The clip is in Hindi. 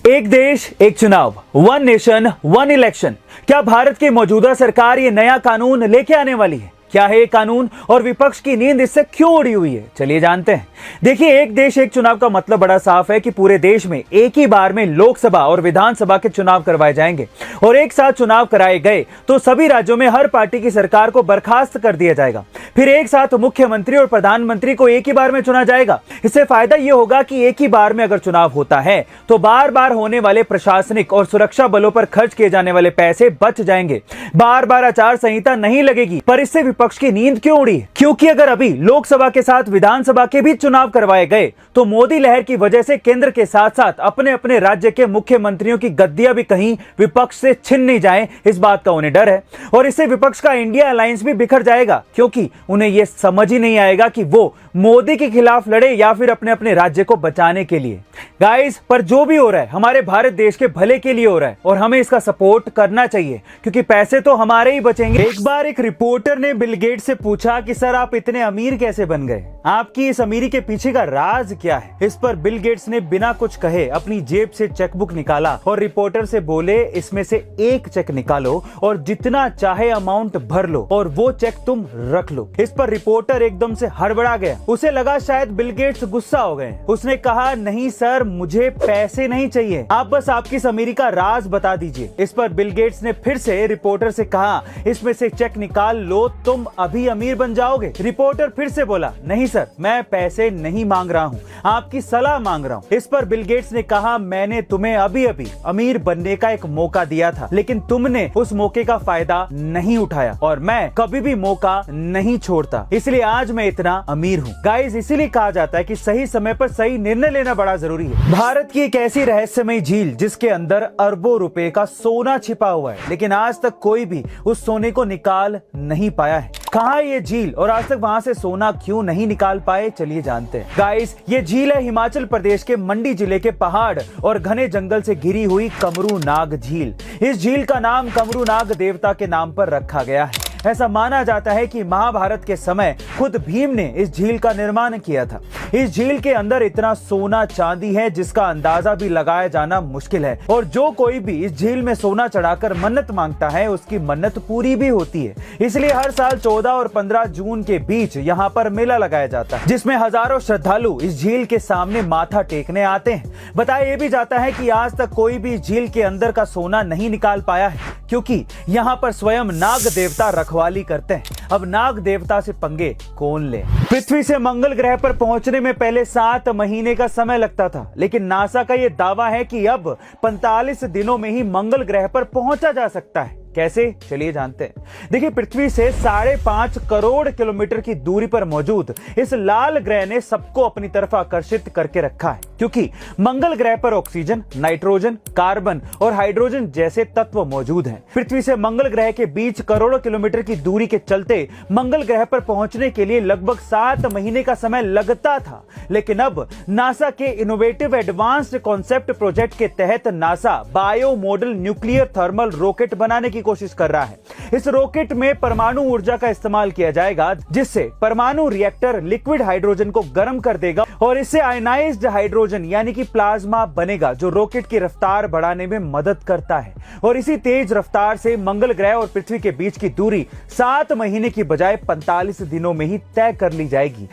एक देश एक चुनाव, वन नेशन वन इलेक्शन। क्या भारत की मौजूदा सरकार ये नया कानून लेके आने वाली है? क्या है ये कानून और विपक्ष की नींद इससे क्यों उड़ी हुई है? चलिए जानते हैं। देखिए, एक देश एक चुनाव का मतलब बड़ा साफ है कि पूरे देश में एक ही बार में लोकसभा और विधानसभा के चुनाव करवाए जाएंगे और एक साथ चुनाव कराए गए तो सभी राज्यों में हर पार्टी की सरकार को बर्खास्त कर दिया जाएगा। फिर एक साथ मुख्यमंत्री और प्रधानमंत्री को एक ही बार में चुना जाएगा। इससे फायदा यह होगा कि एक ही बार में अगर चुनाव होता है तो बार बार होने वाले प्रशासनिक और सुरक्षा बलों पर खर्च किए जाने वाले पैसे बच जाएंगे। बार बार आचार संहिता नहीं लगेगी। पर इससे विपक्ष की नींद क्यों उड़ी? क्योंकि अगर अभी लोकसभा के साथ विधानसभा के भी चुनाव करवाए गए तो मोदी लहर की वजह से केंद्र के साथ साथ अपने अपने राज्य के मुख्यमंत्रियों की गद्दियां भी कहीं विपक्ष से छिन नहीं जाए, इस बात का उन्हें डर है। और इससे विपक्ष का इंडिया अलायंस भी बिखर जाएगा, क्योंकि उन्हें यह समझ ही नहीं आएगा कि वो मोदी के खिलाफ लड़े या फिर अपने अपने राज्य को बचाने के लिए। गाइस, पर जो भी हो रहा है हमारे भारत देश के भले के लिए हो रहा है और हमें इसका सपोर्ट करना चाहिए, क्योंकि पैसे तो हमारे ही बचेंगे। एक बार एक रिपोर्टर ने बिल गेट्स से पूछा कि सर, आप इतने अमीर कैसे बन गए? आपकी इस अमीरी के पीछे का राज क्या है? इस पर बिल गेट्स ने बिना कुछ कहे अपनी जेब से चेकबुक निकाला और रिपोर्टर से बोले, इसमें से एक चेक निकालो और जितना चाहे अमाउंट भर लो और वो चेक तुम रख लो। इस पर रिपोर्टर एकदम से हड़बड़ा गया। उसे लगा शायद बिल गेट्स गुस्सा हो गए। उसने कहा, नहीं सर, मुझे पैसे नहीं चाहिए, आप बस आपकी इस अमीरी का राज बता दीजिए। इस पर बिल गेट्स ने फिर से रिपोर्टर से कहा, इसमें से चेक निकाल लो, तुम अभी अमीर बन जाओगे। रिपोर्टर फिर से बोला, नहीं सर, मैं पैसे नहीं मांग रहा हूँ, आपकी सलाह मांग रहा हूँ। इस पर बिल गेट्स ने कहा, मैंने तुम्हें अभी अभी अमीर बनने का एक मौका दिया था, लेकिन तुमने उस मौके का फायदा नहीं उठाया और मैं कभी भी मौका नहीं छोड़ता, इसलिए आज मैं इतना अमीर हूँ। गाइस, इसीलिए कहा जाता है कि सही समय पर सही निर्णय लेना बड़ा जरूरी है। भारत की एक ऐसी रहस्यमय झील जिसके अंदर अरबों रुपए का सोना छिपा हुआ है, लेकिन आज तक कोई भी उस सोने को निकाल नहीं पाया है। कहाँ ये झील और आज तक वहां से सोना क्यों नहीं निकाल पाए? चलिए जानते हैं। गाइस, ये झील है हिमाचल प्रदेश के मंडी जिले के पहाड़ और घने जंगल से घिरी हुई कमरू नाग झील। इस झील का नाम कमरू नाग देवता के नाम पर रखा गया है। ऐसा माना जाता है कि महाभारत के समय खुद भीम ने इस झील का निर्माण किया था। इस झील के अंदर इतना सोना चांदी है जिसका अंदाजा भी लगाया जाना मुश्किल है, और जो कोई भी इस झील में सोना चढ़ाकर मन्नत मांगता है उसकी मन्नत पूरी भी होती है। इसलिए हर साल 14 और 15 जून के बीच यहाँ पर मेला लगाया जाता है, जिसमें हजारों श्रद्धालु इस झील के सामने माथा टेकने आते हैं। बताया भी जाता है कि आज तक कोई भी झील के अंदर का सोना नहीं निकाल पाया है, क्योंकि यहाँ पर स्वयं नाग देवता रखवाली करते हैं। अब नाग देवता से पंगे कौन ले? पृथ्वी से मंगल ग्रह पर पहुंचने में पहले 7 महीने का समय लगता था, लेकिन नासा का यह दावा है कि अब 45 दिनों में ही मंगल ग्रह पर पहुंचा जा सकता है। कैसे? चलिए जानते हैं। देखिए, पृथ्वी से 5.5 करोड़ किलोमीटर की दूरी पर मौजूद इस लाल ग्रह ने सबको अपनी तरफ आकर्षित करके रखा है, क्योंकि मंगल ग्रह पर ऑक्सीजन, नाइट्रोजन, कार्बन और हाइड्रोजन जैसे तत्व मौजूद हैं। पृथ्वी से मंगल ग्रह के बीच करोड़ों किलोमीटर की दूरी के चलते मंगल ग्रह पर पहुंचने के लिए लगभग 7 महीने का समय लगता था, लेकिन अब नासा के इनोवेटिव एडवांस्ड कॉन्सेप्ट प्रोजेक्ट के तहत NASA bio model nuclear thermal rocket बनाने की कोशिश कर रहा है। इस रॉकेट में परमाणु ऊर्जा का इस्तेमाल किया जाएगा, जिससे परमाणु रिएक्टर लिक्विड हाइड्रोजन को गर्म कर देगा और इससे आयनाइज्ड हाइड्रोजन यानी कि प्लाज्मा बनेगा, जो रॉकेट की रफ्तार बढ़ाने में मदद करता है। और इसी तेज रफ्तार से मंगल ग्रह और पृथ्वी के बीच की दूरी 7 महीने की बजाय 45 दिनों में ही तय कर ली जाएगी।